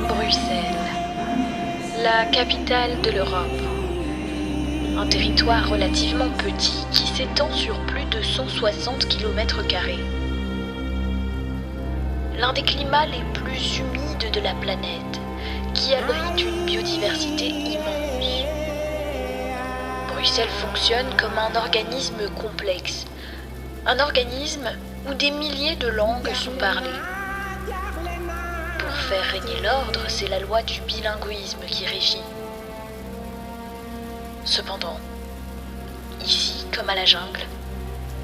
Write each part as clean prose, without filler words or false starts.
Bruxelles, la capitale de l'Europe. Un territoire relativement petit qui s'étend sur plus de 160 km². L'un des climats les plus humides de la planète, qui abrite une biodiversité immense. Bruxelles fonctionne comme un organisme complexe. Un organisme où des milliers de langues sont parlées. Pour faire régner l'ordre, c'est la loi du bilinguisme qui régit. Cependant, ici comme à la jungle,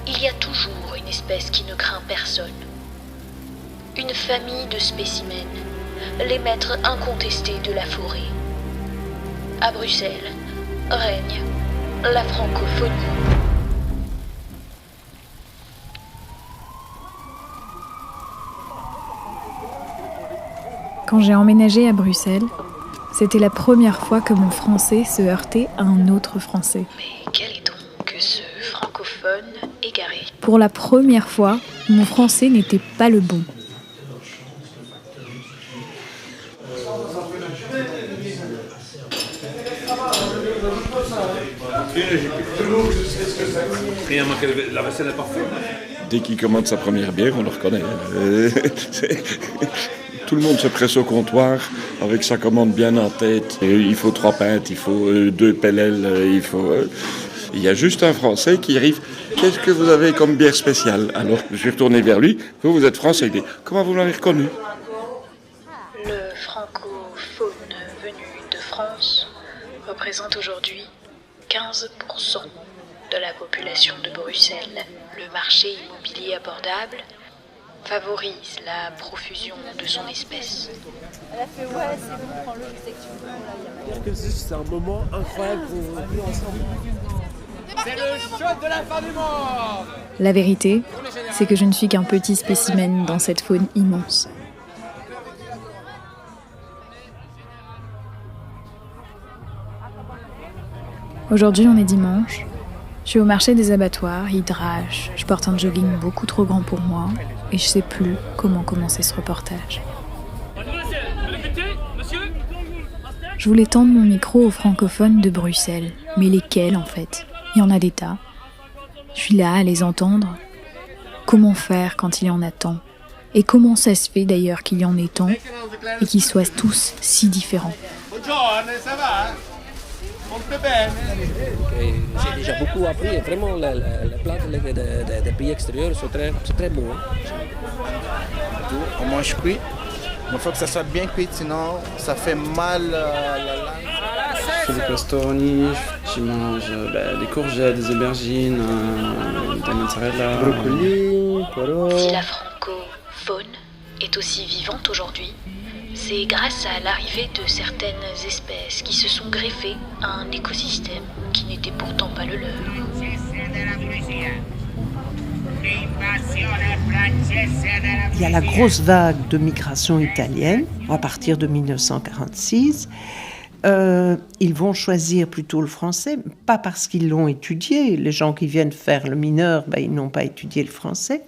il y a toujours une espèce qui ne craint personne. Une famille de spécimens, les maîtres incontestés de la forêt. À Bruxelles, règne la francophonie. Quand j'ai emménagé à Bruxelles, c'était la première fois que mon français se heurtait à un autre français. Mais quel est donc ce francophone égaré ? Pour la première fois, mon français n'était pas le bon. La vaisselle est parfaite. Dès qu'il commande sa première bière, on le reconnaît. Tout le monde se presse au comptoir avec sa commande bien en tête. Il faut 3 pintes, il faut 2 pellels, il y a juste un Français qui arrive. Qu'est-ce que vous avez comme bière spéciale ? Alors, je suis retourné vers lui. Vous êtes Français. Il dit, comment vous l'avez reconnu ? Le francophone venu de France représente aujourd'hui 15% de la population de Bruxelles. Le marché immobilier abordable favorise la profusion de son espèce. Elle a fait ouais, c'est bon, prends-le, je sais que tu veux. Là, dire que c'est un moment incroyable qu'on vit ensemble. C'est le choc de la fin du monde. La vérité, c'est que je ne suis qu'un petit spécimen dans cette faune immense. Aujourd'hui, on est dimanche. Je suis au marché des abattoirs, il drache, je porte un jogging beaucoup trop grand pour moi et je sais plus comment commencer ce reportage. Je voulais tendre mon micro aux francophones de Bruxelles, mais lesquels en fait ? Il y en a des tas. Je suis là à les entendre. Comment faire quand il y en a tant ? Et comment ça se fait d'ailleurs qu'il y en ait tant et qu'ils soient tous si différents ? Buongiorno, ça va? J'ai déjà beaucoup appris et vraiment les plats des pays extérieurs c'est très bon. On mange cuit, mais il faut que ça soit bien cuit, sinon ça fait mal la langue. Je fais des pastoroni, je mange des courgettes, des aubergines, des mozzarella, brocoli, poireaux. Si la francofaune est aussi vivante aujourd'hui, c'est grâce à l'arrivée de certaines espèces qui se sont greffées à un écosystème qui n'était pourtant pas le leur. Il y a la grosse vague de migration italienne à partir de 1946. Ils vont choisir plutôt le français, pas parce qu'ils l'ont étudié. Les gens qui viennent faire le mineur, ils n'ont pas étudié le français,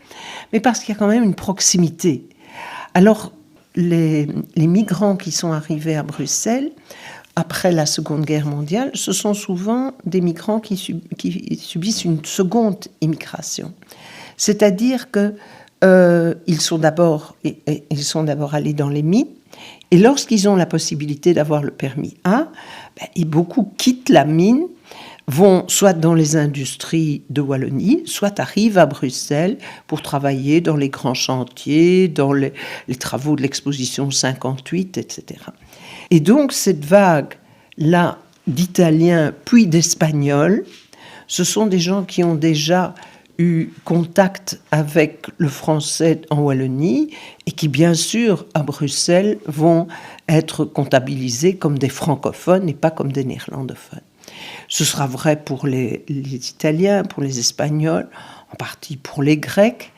mais parce qu'il y a quand même une proximité. Alors, les migrants qui sont arrivés à Bruxelles après la Seconde Guerre mondiale, ce sont souvent des migrants qui subissent une seconde immigration. C'est-à-dire qu'ils sont d'abord allés dans les mines, et lorsqu'ils ont la possibilité d'avoir le permis A, et beaucoup quittent la mine, vont soit dans les industries de Wallonie, soit arrivent à Bruxelles pour travailler dans les grands chantiers, dans les travaux de l'exposition 58, etc. Et donc cette vague-là d'Italiens puis d'Espagnols, ce sont des gens qui ont déjà eu contact avec le français en Wallonie et qui, bien sûr, à Bruxelles, vont être comptabilisés comme des francophones et pas comme des néerlandophones. Ce sera vrai pour les Italiens, pour les Espagnols, en partie pour les Grecs,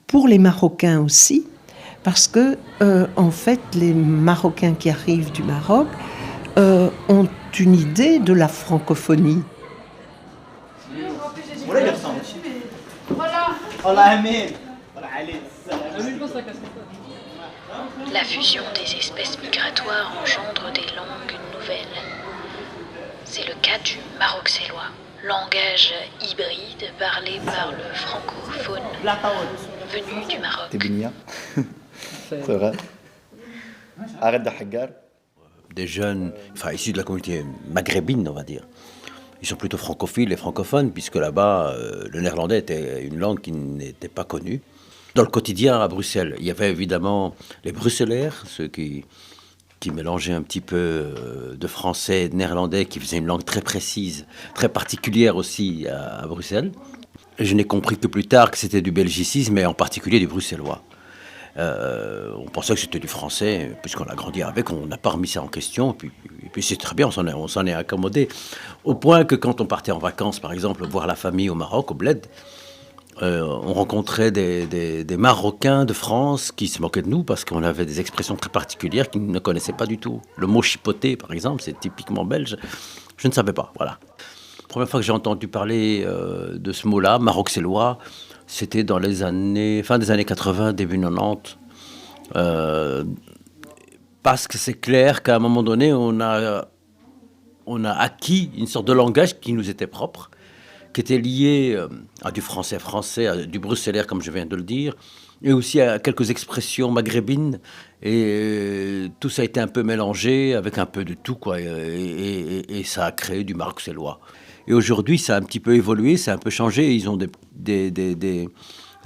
pour les Marocains aussi, parce que, en fait, les Marocains qui arrivent du Maroc ont une idée de la francophonie. La fusion des espèces migratoires engendre des langues nouvelles. C'est le cas du maroxellois, langage hybride parlé par le francophone venu du Maroc. C'est vrai. Arrête de hagar. Des jeunes, issus de la communauté maghrébine, on va dire. Ils sont plutôt francophiles et francophones, puisque là-bas, le néerlandais était une langue qui n'était pas connue. Dans le quotidien à Bruxelles, il y avait évidemment les bruxellaires, ceux qui mélangeaient un petit peu de français et de néerlandais, qui faisaient une langue très précise, très particulière aussi à Bruxelles. Je n'ai compris que plus tard que c'était du belgicisme, et en particulier du bruxellois. On pensait que c'était du français, puisqu'on a grandi avec, on n'a pas remis ça en question, et puis c'est très bien, on s'en est accommodé. Au point que quand on partait en vacances, par exemple, voir la famille au Maroc, au Bled, on rencontrait des Marocains de France qui se moquaient de nous parce qu'on avait des expressions très particulières qu'ils ne connaissaient pas du tout. Le mot chipoter, par exemple, c'est typiquement belge. Je ne savais pas, voilà. La première fois que j'ai entendu parler de ce mot-là, maroxellois, c'était dans les fin des années 80, début 90. Parce que c'est clair qu'à un moment donné, on a acquis une sorte de langage qui nous était propre, qui était lié à du français, à du bruxellaire, comme je viens de le dire, et aussi à quelques expressions maghrébines. Et tout ça a été un peu mélangé avec un peu de tout, quoi. Et ça a créé du maroxellois. Et aujourd'hui, ça a un petit peu évolué, ça a un peu changé. Ils ont des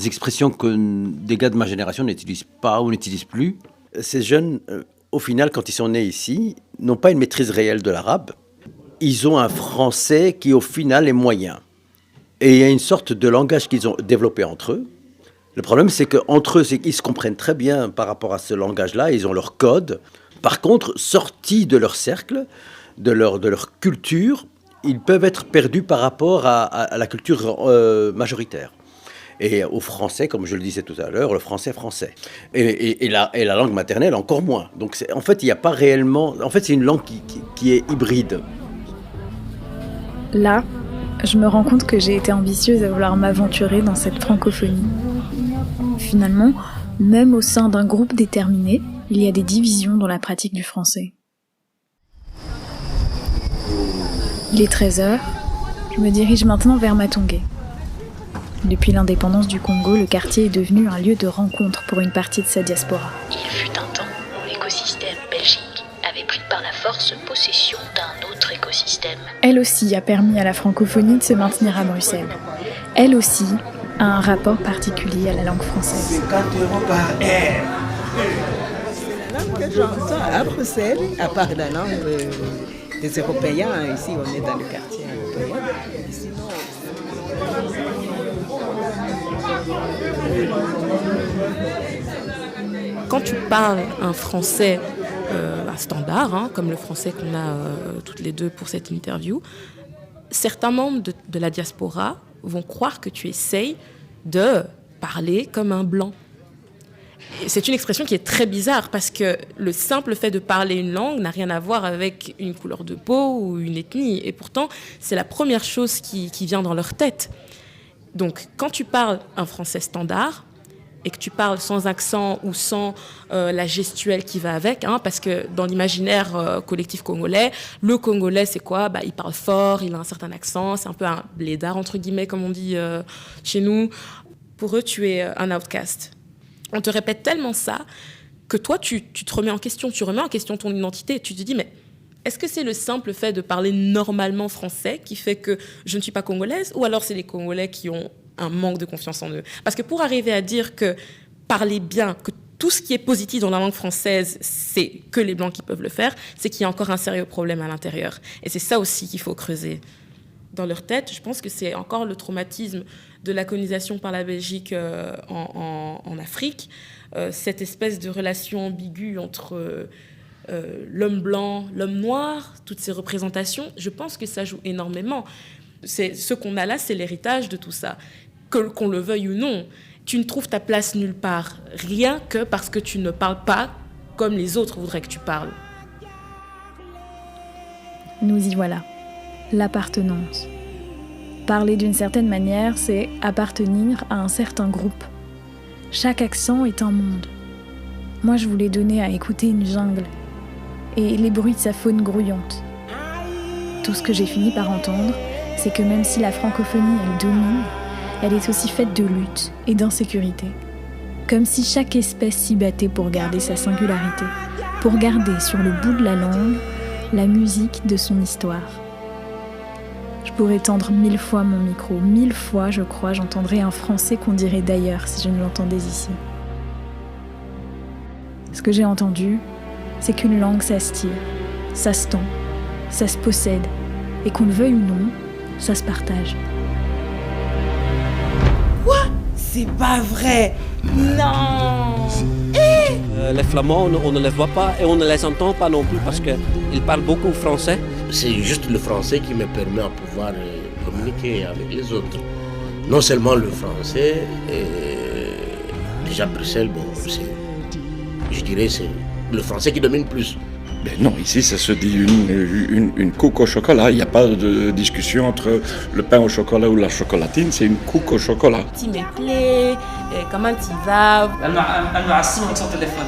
expressions que des gars de ma génération n'utilisent pas ou n'utilisent plus. Ces jeunes, au final, quand ils sont nés ici, n'ont pas une maîtrise réelle de l'arabe. Ils ont un français qui, au final, est moyen. Et il y a une sorte de langage qu'ils ont développé entre eux. Le problème, c'est qu'entre eux, ils se comprennent très bien par rapport à ce langage-là. Ils ont leur code. Par contre, sortis de leur cercle, de leur culture, ils peuvent être perdus par rapport à la culture majoritaire. Et au français, comme je le disais tout à l'heure, le français. Et la langue maternelle, encore moins. Donc, en fait, il n'y a pas réellement... En fait, c'est une langue qui est hybride. Là, je me rends compte que j'ai été ambitieuse à vouloir m'aventurer dans cette francophonie. Finalement, même au sein d'un groupe déterminé, il y a des divisions dans la pratique du français. Il est 13h, je me dirige maintenant vers Matongé. Depuis l'indépendance du Congo, le quartier est devenu un lieu de rencontre pour une partie de sa diaspora. Il fut un temps où l'écosystème belgique avait pris par la force possession d'un autre écosystème. Elle aussi a permis à la francophonie de se maintenir à Bruxelles. Elle aussi a un rapport particulier à la langue française. 50 € par heure. C'est la langue que j'entends à Bruxelles, à part la langue des Européens. Ici, on est dans le quartier européen. Quand tu parles un français standard, comme le français qu'on a toutes les deux pour cette interview, certains membres de la diaspora vont croire que tu essayes de parler comme un blanc. Et c'est une expression qui est très bizarre parce que le simple fait de parler une langue n'a rien à voir avec une couleur de peau ou une ethnie. Et pourtant, c'est la première chose qui vient dans leur tête. Donc, quand tu parles un français standard et que tu parles sans accent ou sans la gestuelle qui va avec, parce que dans l'imaginaire collectif congolais, le Congolais, c'est quoi ? Il parle fort, il a un certain accent, c'est un peu un blédard, entre guillemets, comme on dit chez nous. Pour eux, tu es un outcast. On te répète tellement ça que toi, tu te remets en question, tu remets en question ton identité. Tu te dis, mais est-ce que c'est le simple fait de parler normalement français qui fait que je ne suis pas congolaise, ou alors c'est les Congolais qui ont un manque de confiance en eux ? Parce que pour arriver à dire que parler bien, que tout ce qui est positif dans la langue française, c'est que les Blancs qui peuvent le faire, c'est qu'il y a encore un sérieux problème à l'intérieur. Et c'est ça aussi qu'il faut creuser. Dans leur tête, je pense que c'est encore le traumatisme de la colonisation par la Belgique en Afrique, cette espèce de relation ambiguë entre l'homme blanc, l'homme noir, toutes ces représentations. Je pense que ça joue énormément. Ce qu'on a là, c'est l'héritage de tout ça. Qu'on le veuille ou non, tu ne trouves ta place nulle part, rien que parce que tu ne parles pas comme les autres voudraient que tu parles. nous y voilà. L'appartenance. Parler d'une certaine manière, c'est appartenir à un certain groupe. Chaque accent est un monde. Moi, je voulais donner à écouter une jungle et les bruits de sa faune grouillante. Tout ce que j'ai fini par entendre, c'est que même si la francophonie, elle domine, elle est aussi faite de lutte et d'insécurité. Comme si chaque espèce s'y battait pour garder sa singularité, pour garder sur le bout de la langue la musique de son histoire. Je pourrais tendre 1000 fois mon micro, 1000 fois, je crois, j'entendrais un français qu'on dirait d'ailleurs si je ne l'entendais ici. Ce que j'ai entendu, c'est qu'une langue, ça se tire, ça se tend, ça se possède, et qu'on le veuille ou non, ça se partage. Quoi? C'est pas vrai! Non! Les Flamands, on ne les voit pas et on ne les entend pas non plus parce qu'ils parlent beaucoup français. C'est juste le français qui me permet de pouvoir communiquer avec les autres. Non seulement le français, déjà Bruxelles, bon, je dirais c'est le français qui domine plus. Ben non, ici ça se dit une couque au chocolat. Il n'y a pas de discussion entre le pain au chocolat ou la chocolatine, c'est une couque au chocolat. Tu me plais, comment tu vas? Elle m'a assis sur le téléphone.